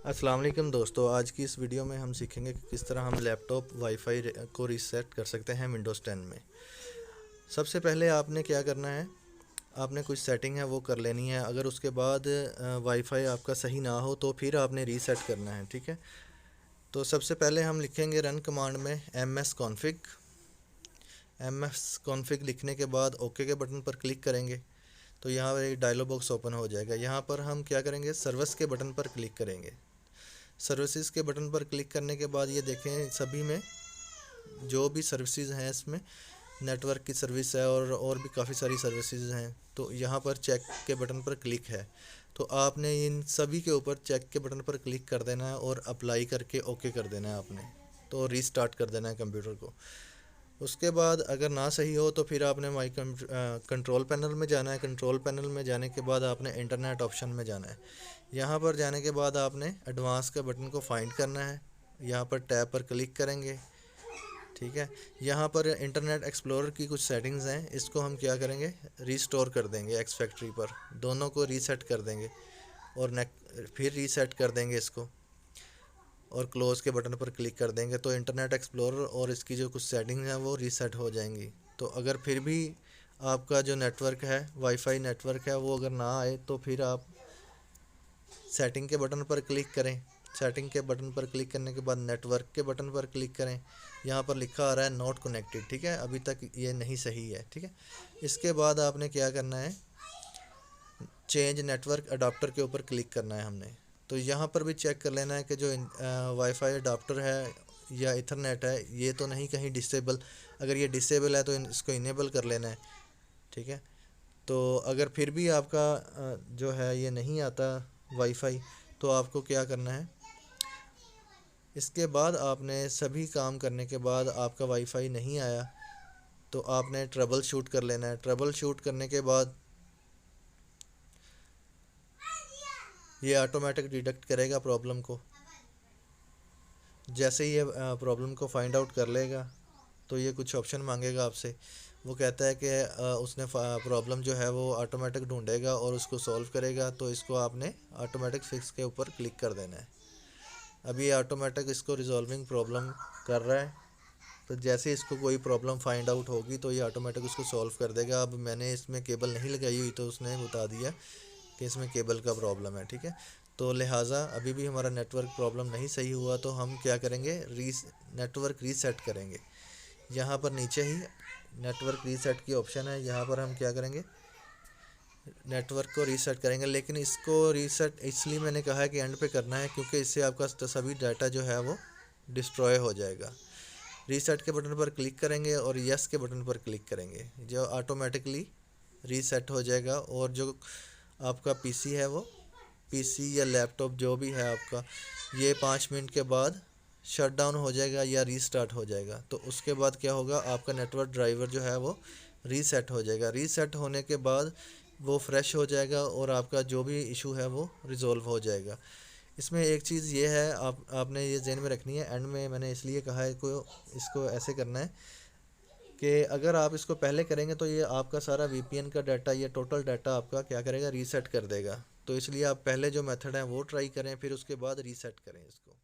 अस्सलाम वालेकुम दोस्तों, आज की इस वीडियो में हम सीखेंगे कि किस तरह हम लैपटॉप वाईफाई को रीसेट कर सकते हैं विंडोज़ 10 में। सबसे पहले आपने क्या करना है, आपने कुछ सेटिंग है वो कर लेनी है। अगर उसके बाद वाईफाई आपका सही ना हो तो फिर आपने रीसेट करना है, ठीक है। तो सबसे पहले हम लिखेंगे रन कमांड में एम एस कॉन्फ़िग लिखने के बाद ओके के बटन पर क्लिक करेंगे तो यहाँ पर एक डायलॉग बॉक्स ओपन हो जाएगा। यहाँ पर हम क्या करेंगे, सर्विस के बटन पर क्लिक करेंगे। सर्विसेज के बटन पर क्लिक करने के बाद ये देखें, सभी में जो भी सर्विसेज हैं इसमें नेटवर्क की सर्विस है और भी काफ़ी सारी सर्विसेज हैं। तो यहाँ पर चेक के बटन पर क्लिक है, तो आपने इन सभी के ऊपर चेक के बटन पर क्लिक कर देना है और अप्लाई करके ओके कर देना है आपने। तो रीस्टार्ट कर देना है कंप्यूटर को। उसके बाद अगर ना सही हो तो फिर आपने कंट्रोल पैनल में जाना है। कंट्रोल पैनल में जाने के बाद आपने इंटरनेट ऑप्शन में जाना है। यहाँ पर जाने के बाद आपने एडवांस के बटन को फाइंड करना है। यहाँ पर टैब पर क्लिक करेंगे, ठीक है। यहाँ पर इंटरनेट एक्सप्लोरर की कुछ सेटिंग्स हैं, इसको हम क्या करेंगे, रीस्टोर कर देंगे। एक्स फैक्ट्री पर दोनों को रीसेट कर देंगे और फिर रीसेट कर देंगे इसको और क्लोज़ के बटन पर क्लिक कर देंगे तो इंटरनेट एक्सप्लोरर और इसकी जो कुछ सेटिंग्स हैं वो रीसेट हो जाएंगी। तो अगर फिर भी आपका जो नेटवर्क है, वाईफाई नेटवर्क है, वो अगर ना आए तो फिर आप सेटिंग के बटन पर क्लिक करें। सेटिंग के बटन पर क्लिक करने के बाद नेटवर्क के बटन पर क्लिक करें। यहाँ पर लिखा आ रहा है नॉट कनेक्टेड, ठीक है, अभी तक ये नहीं सही है, ठीक है। इसके बाद आपने क्या करना है, चेंज नेटवर्क अडाप्टर के ऊपर क्लिक करना है हमने। तो यहाँ पर भी चेक कर लेना है कि जो वाईफाई अडाप्टर है या इथरनेट है ये तो नहीं कहीं डिसेबल। अगर ये डिसेबल है तो इसको इनेबल कर लेना है, ठीक है। तो अगर फिर भी आपका जो है ये नहीं आता वाईफाई, तो आपको क्या करना है, इसके बाद आपने सभी काम करने के बाद आपका वाईफाई नहीं आया तो आपने ट्रबल शूट कर लेना है। ट्रबल शूट करने के बाद ये ऑटोमेटिक डिटेक्ट करेगा प्रॉब्लम को। जैसे ही ये प्रॉब्लम को फाइंड आउट कर लेगा तो ये कुछ ऑप्शन मांगेगा आपसे। वो कहता है कि उसने प्रॉब्लम जो है वो ऑटोमेटिक ढूंढेगा और उसको सॉल्व करेगा। तो इसको आपने ऑटोमेटिक फिक्स के ऊपर क्लिक कर देना है। अभी ये ऑटोमेटिक इसको रिजॉल्विंग प्रॉब्लम कर रहा है। तो जैसे इसको कोई प्रॉब्लम फाइंड आउट होगी तो ये ऑटोमेटिक उसको सॉल्व कर देगा। अब मैंने इसमें केबल नहीं लगाई हुई तो उसने बता दिया कि इसमें केबल का प्रॉब्लम है, ठीक है। तो लिहाजा अभी भी हमारा नेटवर्क प्रॉब्लम नहीं सही हुआ तो हम क्या करेंगे, नेटवर्क रीसेट करेंगे। यहाँ पर नीचे ही नेटवर्क रीसेट की ऑप्शन है, यहाँ पर हम क्या करेंगे, नेटवर्क को रीसेट करेंगे। लेकिन इसको रीसेट इसलिए मैंने कहा है कि एंड पे करना है क्योंकि इससे आपका सभी डाटा जो है वो डिस्ट्रॉय हो जाएगा। रीसेट के बटन पर क्लिक करेंगे और यस के बटन पर क्लिक करेंगे, जो ऑटोमेटिकली रीसेट हो जाएगा। और जो आपका पीसी है वो पीसी या लैपटॉप जो भी है आपका, ये 5 मिनट के बाद शट डाउन हो जाएगा या रीस्टार्ट हो जाएगा। तो उसके बाद क्या होगा, आपका नेटवर्क ड्राइवर जो है वो रीसेट हो जाएगा। रीसेट होने के बाद वो फ्रेश हो जाएगा और आपका जो भी इशू है वो रिज़ॉल्व हो जाएगा। इसमें एक चीज़ ये है, आपने ये ज़हन में रखनी है, एंड में मैंने इसलिए कहा है को इसको ऐसे करना है कि अगर आप इसको पहले करेंगे तो ये आपका सारा वीपीएन का डाटा, ये टोटल डाटा आपका क्या करेगा, रीसेट कर देगा। तो इसलिए आप पहले जो मेथड है वो ट्राई करें, फिर उसके बाद रीसेट करें इसको।